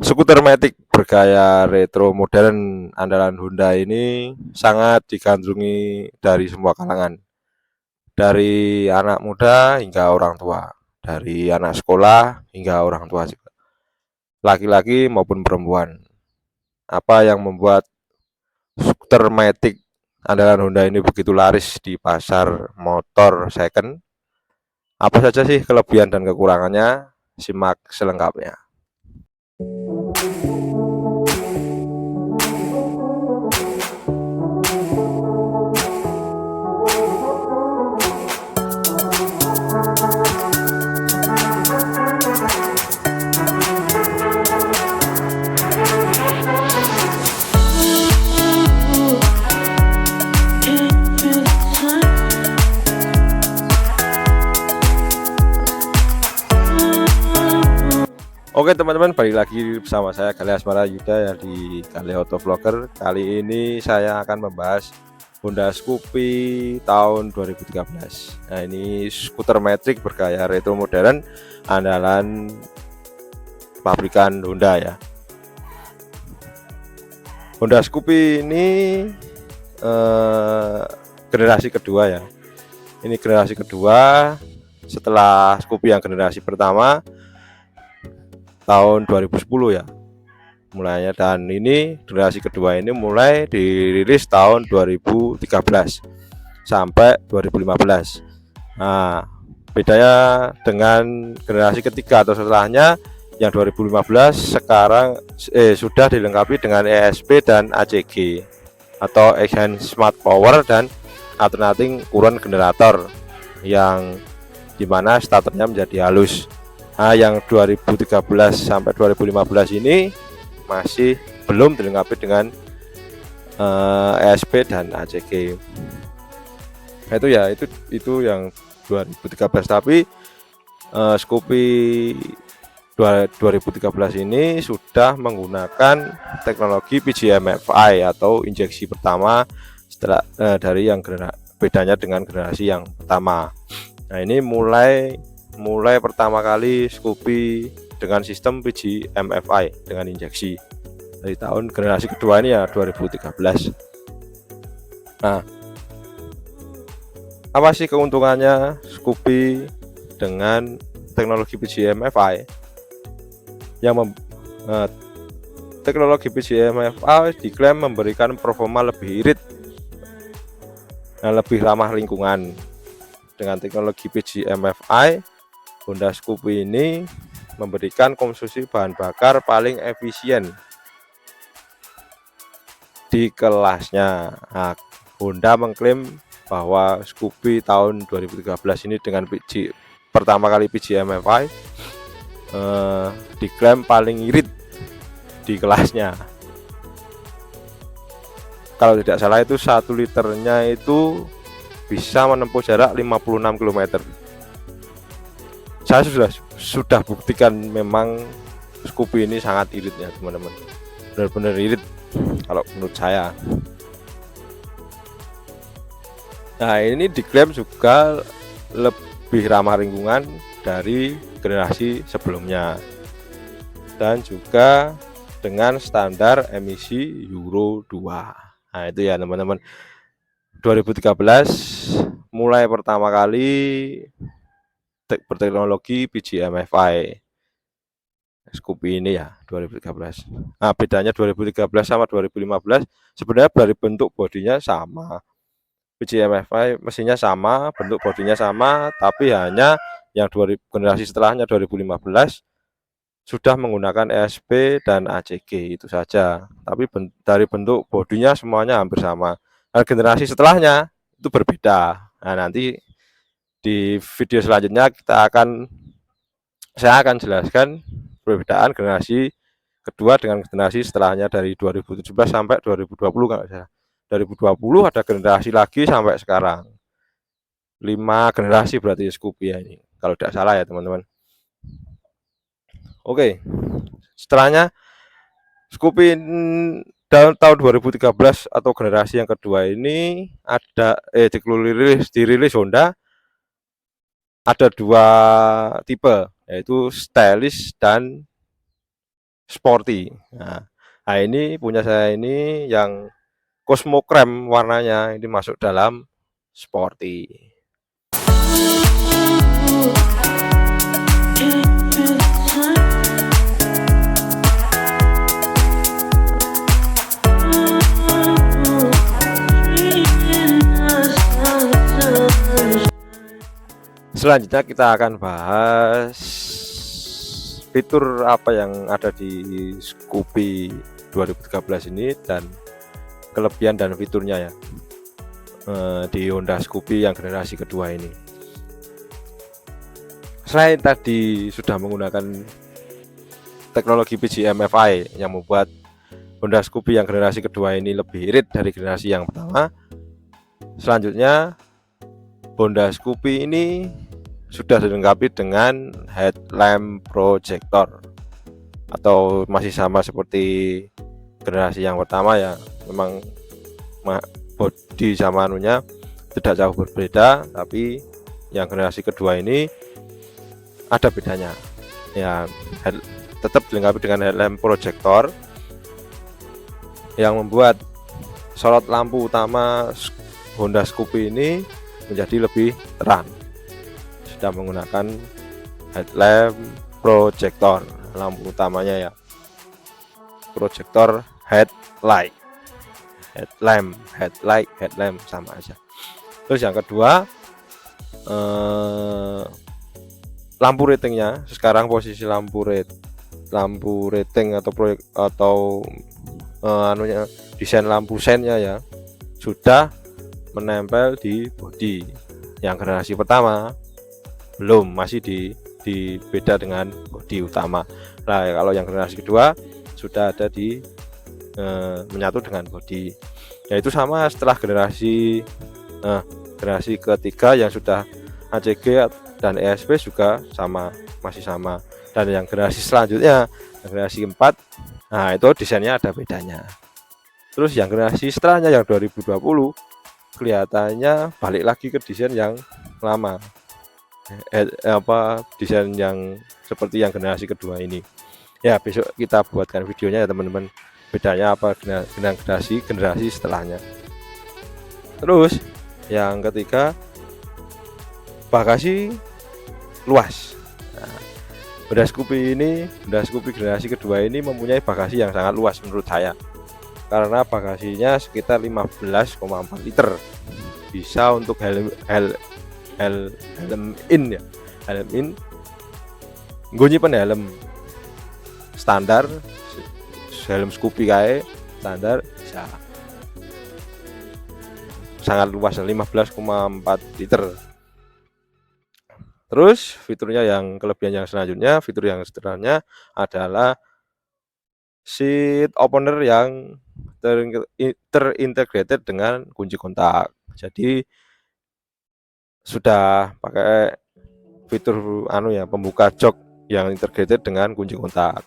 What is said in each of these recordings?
Skuter matic bergaya retro modern andalan Honda ini sangat digandrungi dari semua kalangan, dari anak muda hingga orang tua, dari anak sekolah hingga orang tua juga, laki-laki maupun perempuan. Apa yang membuat skuter matic andalan Honda ini begitu laris di pasar motor second? Apa saja sih kelebihan dan kekurangannya? Simak selengkapnya. Oke teman-teman, balik lagi bersama saya Galih Asmara Yuda ya di Galih Autovlogger. Kali ini saya akan membahas Honda Scoopy tahun 2013. Nah, ini skuter matic bergaya retro modern andalan pabrikan Honda ya. Honda Scoopy ini generasi kedua ya. Ini generasi kedua setelah Scoopy yang generasi pertama tahun 2010 ya mulainya, dan ini generasi kedua ini mulai dirilis tahun 2013 sampai 2015. Nah, bedanya dengan generasi ketiga atau setelahnya yang 2015 sekarang sudah dilengkapi dengan ESP dan ACG atau Exchange Smart Power dan alternating current generator yang dimana starternya menjadi halus. Nah, yang 2013 sampai 2015 ini masih belum dilengkapi dengan ESP dan ACG. Nah, itu yang 2013, tapi Scoopy 2013 ini sudah menggunakan teknologi PGM-FI atau injeksi pertama setelah dari yang bedanya dengan generasi yang pertama. Nah, ini mulai pertama kali Scoopy dengan sistem PGM-FI dengan injeksi dari tahun generasi kedua ini ya 2013. Nah, apa sih keuntungannya Scoopy dengan teknologi PGM-FI? Teknologi PGM-FI diklaim memberikan performa lebih irit dan lebih ramah lingkungan. Dengan teknologi PGM-FI, Honda Scoopy ini memberikan konsumsi bahan bakar paling efisien di kelasnya. Nah, Honda mengklaim bahwa Scoopy tahun 2013 ini dengan pertama kali PGM-FI diklaim paling irit di kelasnya. Kalau tidak salah itu 1 liternya itu bisa menempuh jarak 56 km. Saya sudah buktikan memang Scoopy ini sangat irit ya teman-teman, benar-benar irit kalau menurut saya. Nah, ini diklaim juga lebih ramah lingkungan dari generasi sebelumnya dan juga dengan standar emisi Euro 2. Nah, itu ya teman-teman, 2013 mulai pertama kali berteknologi PGM-FI Scoopy ini ya 2013. Nah, bedanya 2013 sama 2015 sebenarnya dari bentuk bodinya sama. PGM-FI mesinnya sama, bentuk bodinya sama, tapi hanya yang generasi setelahnya 2015 sudah menggunakan ESP dan ACG, itu saja. Tapi dari bentuk bodinya semuanya hampir sama. Dan generasi setelahnya itu berbeda. Nah, nanti di video selanjutnya saya akan jelaskan perbedaan generasi kedua dengan generasi setelahnya dari 2017 sampai 2020 kalau saya. 2020 ada generasi lagi sampai sekarang. 5 generasi berarti Scoopy ini. Kalau tidak salah ya, teman-teman. Oke. Setelahnya Scoopy tahun 2013 atau generasi yang kedua ini ada dirilis Honda ada 2 tipe, yaitu stylish dan sporty. Nah ini punya saya ini yang Cosmo Krem warnanya ini masuk dalam sporty. Selanjutnya kita akan bahas fitur apa yang ada di Scoopy 2013 ini dan kelebihan dan fiturnya ya di Honda Scoopy yang generasi kedua ini. Selain tadi sudah menggunakan teknologi PGM-FI yang membuat Honda Scoopy yang generasi kedua ini lebih irit dari generasi yang pertama, selanjutnya Honda Scoopy ini sudah dilengkapi dengan headlamp projector atau masih sama seperti generasi yang pertama ya, memang body sama anunya tidak jauh berbeda, tapi yang generasi kedua ini ada bedanya ya, tetap dilengkapi dengan headlamp projector yang membuat sorot lampu utama Honda Scoopy ini menjadi lebih terang. Sudah menggunakan headlamp projector, lampu utamanya ya, projector headlight, headlamp sama aja. Terus yang kedua, lampu ratingnya sekarang posisi lampu rating atau proyek atau anunya desain lampu sennya ya sudah menempel di bodi. Yang generasi pertama belum, masih di beda dengan bodi utama. Nah kalau yang generasi kedua sudah ada di menyatu dengan bodi, yaitu sama setelah generasi ketiga yang sudah ACG dan ESP juga sama, masih sama. Dan yang generasi selanjutnya, yang generasi 4, nah itu desainnya ada bedanya. Terus yang generasi setelahnya yang 2020 kelihatannya balik lagi ke desain yang lama, desain yang seperti yang generasi kedua ini ya. Besok kita buatkan videonya ya teman-teman, bedanya apa dengan generasi setelahnya. Terus yang ketiga, bagasi luas. Nah, Honda Scoopy generasi kedua ini mempunyai bagasi yang sangat luas menurut saya, karena bagasinya sekitar 15,4 liter, bisa untuk helm in ya, helm in nggonyi helm standar, helm Scoopy kae standar bisa, sangat luas, 15,4 liter. Terus fiturnya yang kelebihan yang selanjutnya, fitur yang setelahnya adalah seat opener yang terintegrated dengan kunci kontak. Jadi sudah pakai fitur pembuka jok yang integrated dengan kunci kontak.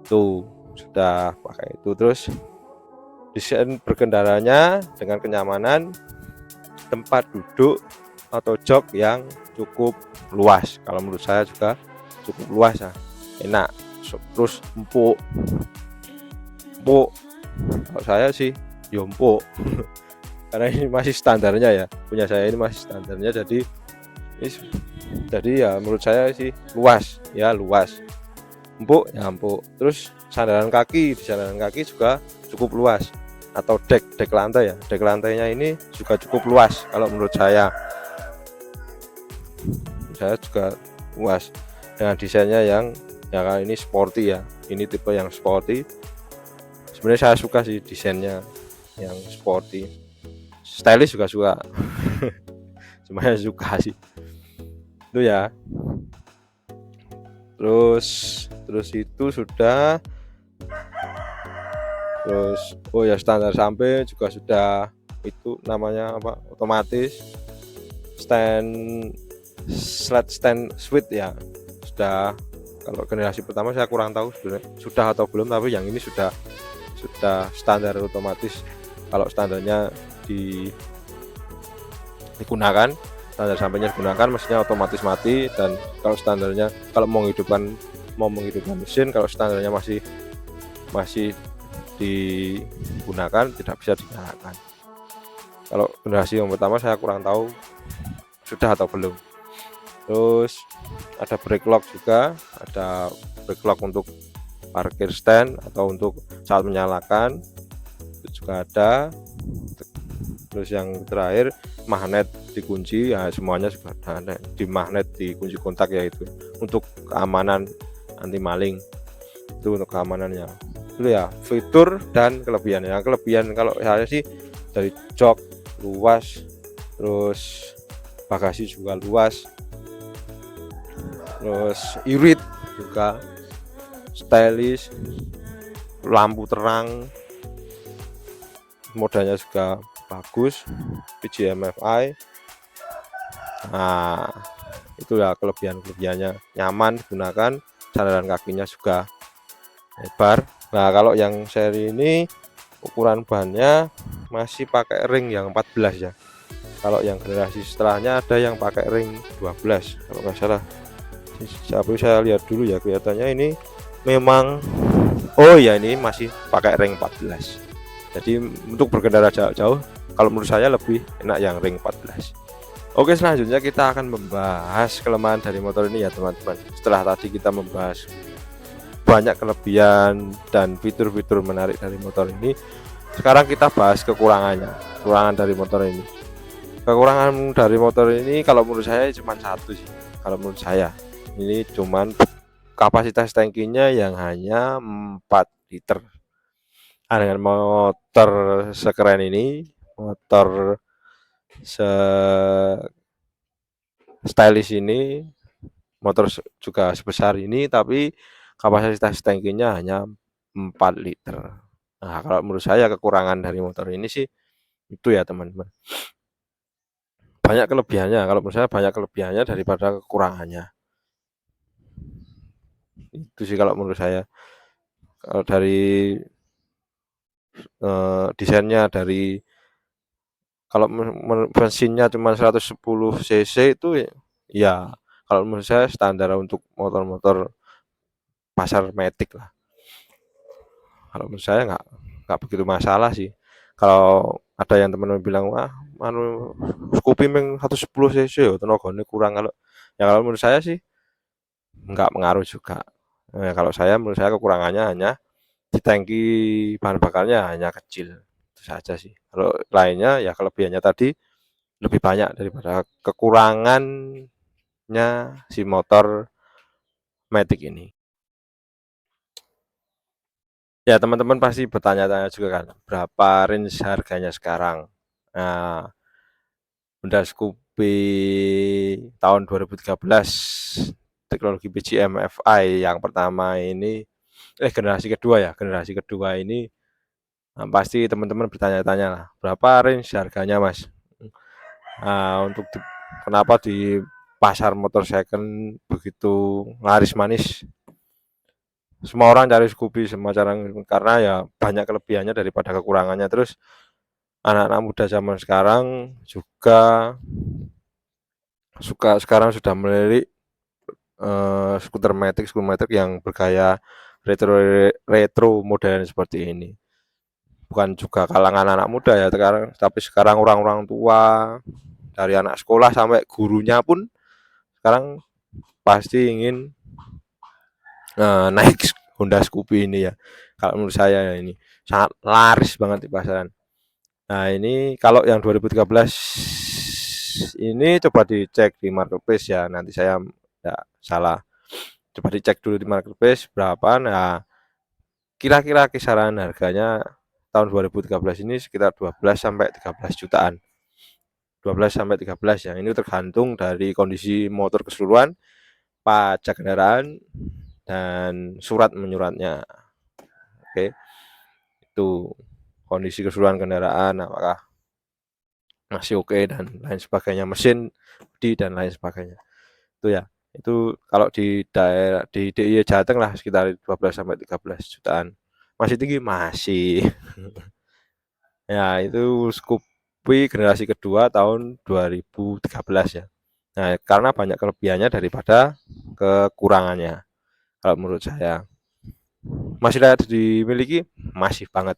Tuh, sudah pakai itu. Terus desain berkendaranya dengan kenyamanan, tempat duduk atau jok yang cukup luas. Kalau menurut saya juga cukup luas ya, enak. Terus empuk. Kalau saya sih empuk karena ini masih standarnya ya, punya saya ini masih standarnya, jadi ya menurut saya sih luas, empuk ya empuk. Terus sandaran kaki juga cukup luas, atau dek lantai ya, dek lantainya ini juga cukup luas kalau menurut saya juga luas, dengan desainnya yang kali ini sporty ya, ini tipe yang sporty. Sebenarnya saya suka sih desainnya yang sporty, stylish juga suka semuanya suka sih itu ya. Terus itu sudah, terus standar sampai juga sudah, itu namanya apa, otomatis stand switch ya, sudah. Kalau generasi pertama saya kurang tahu sebenarnya sudah atau belum, tapi yang ini sudah standar otomatis. Kalau standarnya digunakan, standar sampainya digunakan, mesinnya otomatis mati. Dan kalau standarnya, kalau mau menghidupkan mesin, kalau standarnya masih masih digunakan, tidak bisa dinyalakan. Kalau generasi yang pertama saya kurang tahu sudah atau belum. Terus ada brake lock juga, ada brake lock untuk parkir stand atau untuk saat menyalakan itu juga ada. Terus yang terakhir magnet dikunci, ya semuanya juga ada di magnet di kunci kontak, yaitu untuk keamanan anti maling, itu untuk keamanannya. Itu ya fitur dan kelebihan. Yang kelebihan kalau saya sih dari jok luas, terus bagasi juga luas, terus irit juga stylish, lampu terang, modanya juga bagus, PGMFI. Nah, itu ya kelebihannya, nyaman digunakan, sandaran kakinya juga lebar. Nah, kalau yang seri ini ukuran bannya masih pakai ring yang 14 ya. Kalau yang generasi setelahnya ada yang pakai ring 12 kalau nggak salah. Tapi saya lihat dulu ya, kelihatannya ini memang, oh ya, ini masih pakai ring 14. Jadi untuk berkendara jauh-jauh, kalau menurut saya lebih enak yang ring 14. Oke, selanjutnya kita akan membahas kelemahan dari motor ini ya teman-teman. Setelah tadi kita membahas banyak kelebihan dan fitur-fitur menarik dari motor ini, sekarang kita bahas kekurangan dari motor ini. Kekurangan dari motor ini kalau menurut saya cuma satu sih. Kalau menurut saya ini cuman kapasitas tangkinya yang hanya 4 liter. Nah, dengan motor sekeren ini, motor stylish ini, motor juga sebesar ini, tapi kapasitas tangkinya hanya 4 liter. Nah, kalau menurut saya kekurangan dari motor ini sih itu ya teman-teman. Banyak kelebihannya, kalau menurut saya banyak kelebihannya daripada kekurangannya. Itu sih kalau menurut saya. Kalau dari desainnya, dari kalau mesinnya cuma 110 cc itu ya kalau menurut saya standar untuk motor-motor pasar matic lah. Kalau menurut saya nggak begitu masalah sih. Kalau ada yang teman-teman bilang, wah anu Scoopy meng 110 cc ya tenaganya kurang, kalau menurut saya sih nggak mengaruh juga. Kalau saya, menurut saya kekurangannya hanya di tangki bahan bakarnya hanya kecil, itu saja sih. Kalau lainnya ya kelebihannya tadi lebih banyak daripada kekurangannya si motor matic ini. Ya teman-teman pasti bertanya-tanya juga kan, berapa range harganya sekarang. Nah, Honda Scoopy tahun 2013 teknologi PGM-FI yang pertama ini, generasi kedua ini, nah, pasti teman-teman bertanya-tanya lah, berapa range harganya mas. Nah, kenapa di pasar motor second begitu laris manis, semua orang cari Scoopy, semua cara, karena ya banyak kelebihannya daripada kekurangannya. Terus anak-anak muda zaman sekarang juga sekarang sudah melirik skuter matic yang bergaya retro modern seperti ini. Bukan juga kalangan anak muda ya sekarang, tapi sekarang orang-orang tua, dari anak sekolah sampai gurunya pun sekarang pasti ingin naik Honda Scoopy ini ya. Kalau menurut saya ini sangat laris banget di pasaran. Nah, ini kalau yang 2013 ini coba dicek di marketplace ya. Nanti saya enggak salah. Coba dicek dulu di marketplace berapa. Nah, kira-kira kisaran harganya tahun 2013 ini sekitar 12 sampai 13 jutaan. 12 sampai 13 ya. Ini tergantung dari kondisi motor keseluruhan, pajak kendaraan, dan surat menyuratnya. Oke. Itu kondisi keseluruhan kendaraan, apakah masih oke dan lain sebagainya, mesin dan lain sebagainya. Itu ya. Itu kalau di daerah di DIY Jateng lah sekitar 12 sampai 13 jutaan. Masih tinggi? Masih. Ya, itu Scoopy generasi kedua tahun 2013 ya. Nah, karena banyak kelebihannya daripada kekurangannya kalau menurut saya. Masih layak dimiliki? Masih banget.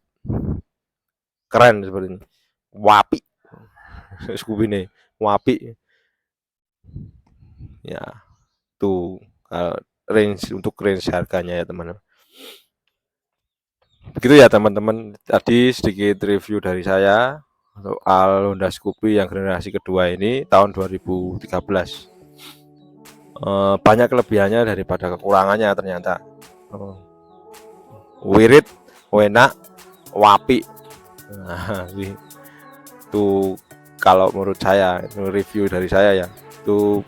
Keren seperti ini. Wapi. Scoopy ini wapi. Ya, tuh range harganya ya teman-teman. Begitu ya teman-teman. Tadi sedikit review dari saya soal Honda Scoopy yang generasi kedua ini tahun 2013. Banyak kelebihannya daripada kekurangannya ternyata. Wirid, enak, wapi. Nah, itu kalau menurut saya, itu review dari saya ya. Itu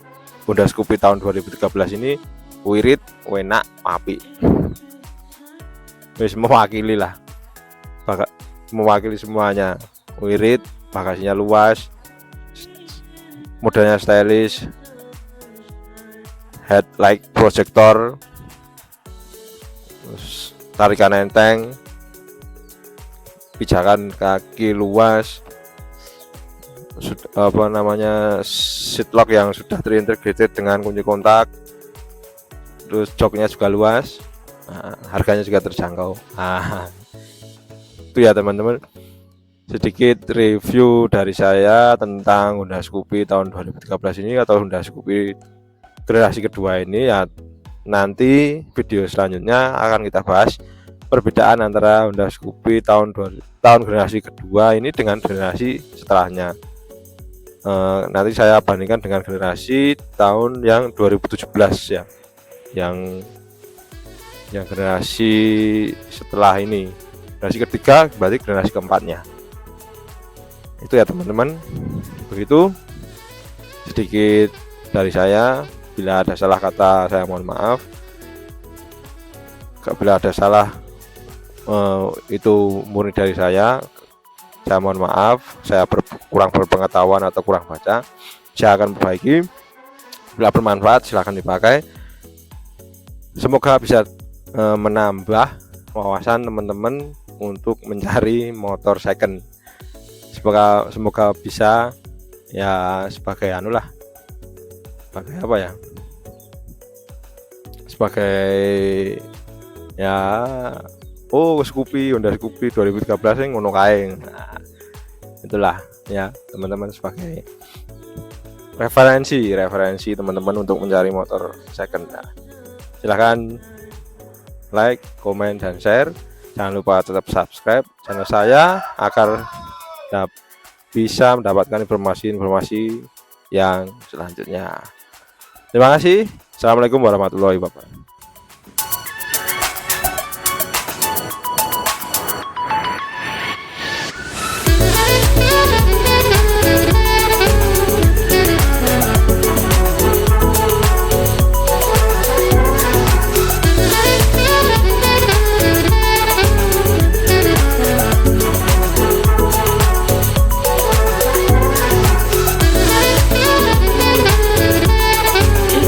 Honda Scoopy tahun 2013 ini wirid, enak, wapi. Wis mewakili lah. Mewakili semuanya. Wirid, bagasinya luas, modelnya stylish, headlight projector, terus tarikan enteng, pijakan kaki luas, seat lock yang sudah terintegrated dengan kunci kontak, terus joknya juga luas. Nah, harganya juga terjangkau. Itu ya teman-teman, sedikit review dari saya tentang Honda Scoopy tahun 2013 ini atau Honda Scoopy generasi kedua ini ya. Nanti video selanjutnya akan kita bahas perbedaan antara Honda Scoopy tahun generasi kedua ini dengan generasi setelahnya. Nanti saya bandingkan dengan generasi tahun yang 2017 ya, yang generasi setelah ini, generasi ketiga berarti generasi keempatnya. Itu ya teman-teman, begitu sedikit dari saya. Bila ada salah kata saya mohon maaf. Bila ada salah itu murni dari saya mohon maaf. Saya kurang berpengetahuan atau kurang baca, saya akan perbaiki. Bila bermanfaat silahkan dipakai. Semoga bisa menambah wawasan teman-teman untuk mencari motor second. Semoga bisa ya, sebagai sebagai apa ya, sebagai ya Scoopy, Honda Scoopy 2013 yang ngono kae. Nah, itulah ya teman-teman, sebagai referensi teman-teman untuk mencari motor second. Nah, silahkan like, komen, dan share. Jangan lupa tetap subscribe channel saya agar bisa mendapatkan informasi-informasi yang selanjutnya. Terima kasih. Assalamualaikum warahmatullahi wabarakatuh.